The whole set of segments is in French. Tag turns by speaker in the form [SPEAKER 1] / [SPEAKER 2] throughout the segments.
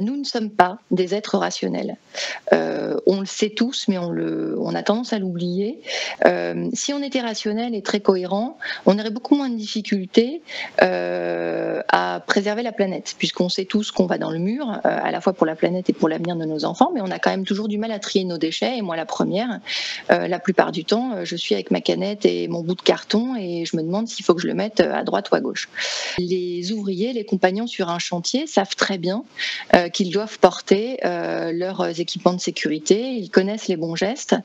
[SPEAKER 1] Nous ne sommes pas des êtres rationnels. On le sait tous, mais on a tendance à l'oublier. Si on était rationnel et très cohérent, on aurait beaucoup moins de difficultés à préserver la planète, puisqu'on sait tous qu'on va dans le mur, à la fois pour la planète et pour l'avenir de nos enfants, mais on a quand même toujours du mal à trier nos déchets, et moi la première. La plupart du temps, je suis avec ma canette et mon bout de carton, et je me demande s'il faut que je le mette à droite ou à gauche. Les ouvriers, les compagnons sur un chantier savent très bien qu'ils doivent porter leurs équipements de sécurité, ils connaissent les bons gestes,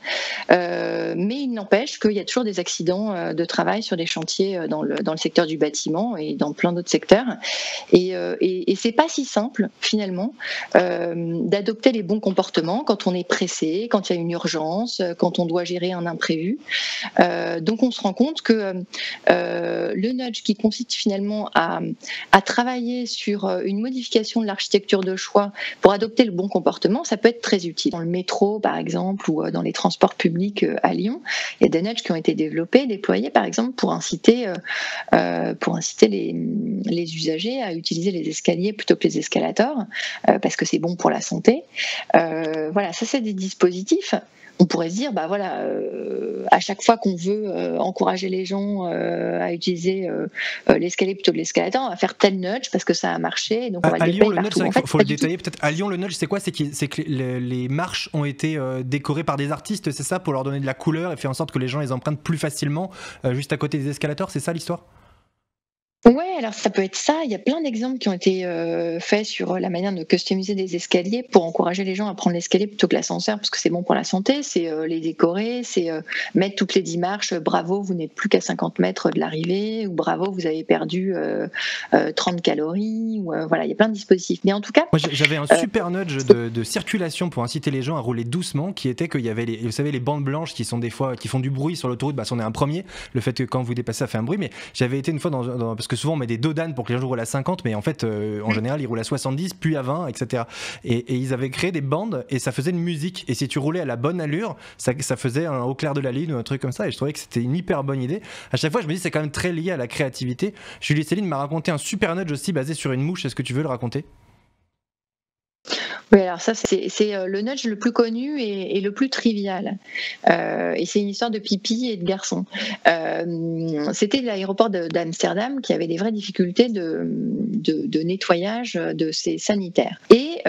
[SPEAKER 1] mais il n'empêche qu'il y a toujours des accidents de travail sur les chantiers dans le secteur du bâtiment et dans plein d'autres secteurs. Et c'est pas si simple finalement d'adopter les bons comportements quand on est pressé, quand il y a une urgence, quand on doit gérer un imprévu. Donc on se rend compte que le nudge qui consiste finalement à travailler sur une modification de l'architecture de choix pour adopter le bon comportement, ça peut être très utile. Dans le métro, par exemple, ou dans les transports publics à Lyon, il y a des nudges qui ont été développés, déployés, par exemple, pour inciter les usagers à utiliser les escaliers plutôt que les escalators, parce que c'est bon pour la santé. Voilà, ça c'est des dispositifs. On pourrait se dire, à chaque fois qu'on veut encourager les gens à utiliser l'escalier plutôt que l'escalator, on va faire tel nudge parce que ça a marché, donc on va le déployer partout.
[SPEAKER 2] Il faut le détailler peut-être. À Lyon, le nudge, c'est quoi? C'est que les marches ont été décorées par des artistes, c'est ça, pour leur donner de la couleur et faire en sorte que les gens les empruntent plus facilement juste à côté des escalators, c'est ça l'histoire?
[SPEAKER 1] Ouais, alors ça peut être ça. Il y a plein d'exemples qui ont été faits sur la manière de customiser des escaliers pour encourager les gens à prendre l'escalier plutôt que l'ascenseur, parce que c'est bon pour la santé, c'est les décorer, c'est mettre toutes les 10 marches, bravo, vous n'êtes plus qu'à 50 mètres de l'arrivée, ou bravo, vous avez perdu 30 calories, ou voilà, il y a plein de dispositifs. Mais en tout cas...
[SPEAKER 2] Moi, j'avais un super nudge de circulation pour inciter les gens à rouler doucement, qui était qu'il y avait, vous savez, les bandes blanches qui sont des fois, qui font du bruit sur l'autoroute, si on est un premier, le fait que quand vous dépassez, ça fait un bruit, mais j'avais été une fois parce que souvent on met des dodanes pour que les gens roulent à 50, mais en fait en général ils roulent à 70 puis à 20, etc. Et ils avaient créé des bandes et ça faisait une musique, et si tu roulais à la bonne allure, ça faisait un au clair de la ligne ou un truc comme ça, et je trouvais que c'était une hyper bonne idée. À chaque fois je me dis c'est quand même très lié à la créativité. Julie Céline m'a raconté un super nudge aussi basé sur une mouche, est-ce que tu veux le raconter?
[SPEAKER 1] Oui, alors ça, c'est le nudge le plus connu et le plus trivial. Et c'est une histoire de pipi et de garçon. C'était l'aéroport d'Amsterdam qui avait des vraies difficultés de nettoyage de ses sanitaires. Et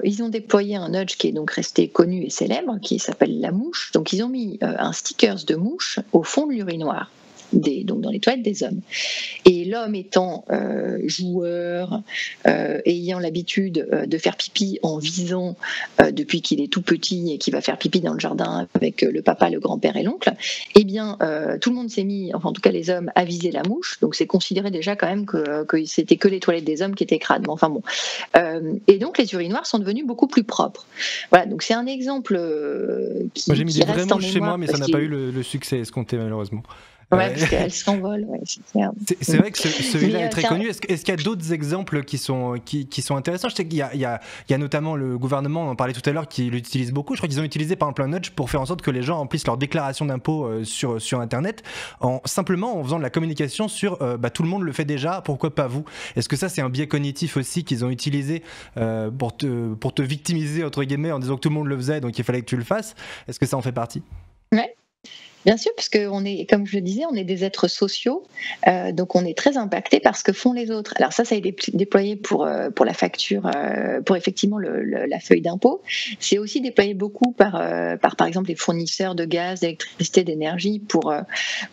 [SPEAKER 1] ils ont déployé un nudge qui est donc resté connu et célèbre, qui s'appelle la mouche. Donc ils ont mis un sticker de mouche au fond de l'urinoir. Donc dans les toilettes des hommes. Et l'homme étant joueur, ayant l'habitude de faire pipi en visant depuis qu'il est tout petit et qu'il va faire pipi dans le jardin avec le papa, le grand-père et l'oncle, eh bien tout le monde s'est mis, enfin en tout cas les hommes, à viser la mouche. Donc c'est considéré déjà quand même que c'était que les toilettes des hommes qui étaient crades. Enfin bon. Et donc les urinoirs sont devenus beaucoup plus propres. Voilà, donc c'est un exemple qui
[SPEAKER 2] Moi j'ai mis des vrais
[SPEAKER 1] reste en
[SPEAKER 2] mouches chez moi, mais ça n'a pas eu le succès escompté malheureusement.
[SPEAKER 1] Ouais, parce qu'elles s'envolent. Ouais,
[SPEAKER 2] c'est vrai que celui-là est très connu. Est-ce qu'il y a d'autres exemples qui sont intéressants? Je sais qu'il y a notamment le gouvernement, on en parlait tout à l'heure, qui l'utilise beaucoup. Je crois qu'ils ont utilisé par exemple un nudge pour faire en sorte que les gens remplissent leur déclaration d'impôt sur Internet, simplement en faisant de la communication sur tout le monde le fait déjà, pourquoi pas vous? Est-ce que ça c'est un biais cognitif aussi qu'ils ont utilisé pour te victimiser entre guillemets en disant que tout le monde le faisait donc il fallait que tu le fasses? Est-ce que ça en fait partie?
[SPEAKER 1] Ouais. Bien sûr, parce que comme je le disais, on est des êtres sociaux, donc on est très impacté par ce que font les autres. Alors ça a été déployé pour la facture, pour effectivement la feuille d'impôt. C'est aussi déployé beaucoup par exemple les fournisseurs de gaz, d'électricité, d'énergie pour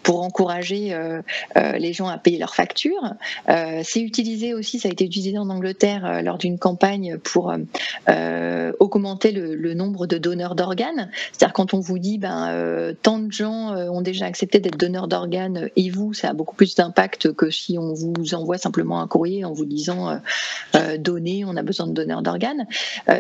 [SPEAKER 1] encourager les gens à payer leurs factures. C'est utilisé aussi, ça a été utilisé en Angleterre lors d'une campagne pour augmenter le nombre de donneurs d'organes. C'est-à-dire quand on vous dit tant de gens ont déjà accepté d'être donneurs d'organes et vous, ça a beaucoup plus d'impact que si on vous envoie simplement un courrier en vous disant donnez, on a besoin de donneurs d'organes.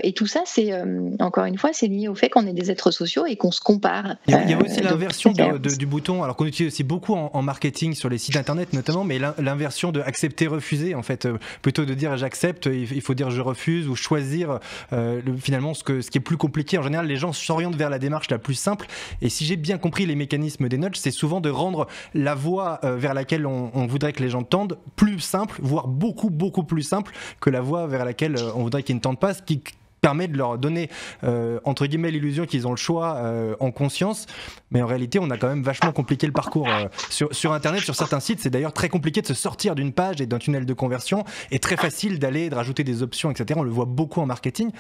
[SPEAKER 1] Et tout ça, c'est encore une fois, c'est lié au fait qu'on est des êtres sociaux et qu'on se compare.
[SPEAKER 2] Il y a aussi l'inversion du bouton, alors qu'on utilise aussi beaucoup en marketing sur les sites internet notamment, mais l'inversion de accepter, refuser en fait, plutôt de dire j'accepte, il faut dire je refuse ou choisir finalement ce qui est plus compliqué. En général, les gens s'orientent vers la démarche la plus simple. Et si j'ai bien compris les mécanismes mécanisme des nudges, c'est souvent de rendre la voie vers laquelle on voudrait que les gens tendent plus simple, voire beaucoup plus simple que la voie vers laquelle on voudrait qu'ils ne tendent pas, ce qui permet de leur donner entre guillemets l'illusion qu'ils ont le choix en conscience, mais en réalité on a quand même vachement compliqué le parcours sur internet, sur certains sites. C'est d'ailleurs très compliqué de se sortir d'une page et d'un tunnel de conversion, et très facile d'aller de rajouter des options, etc. On le voit beaucoup en marketing.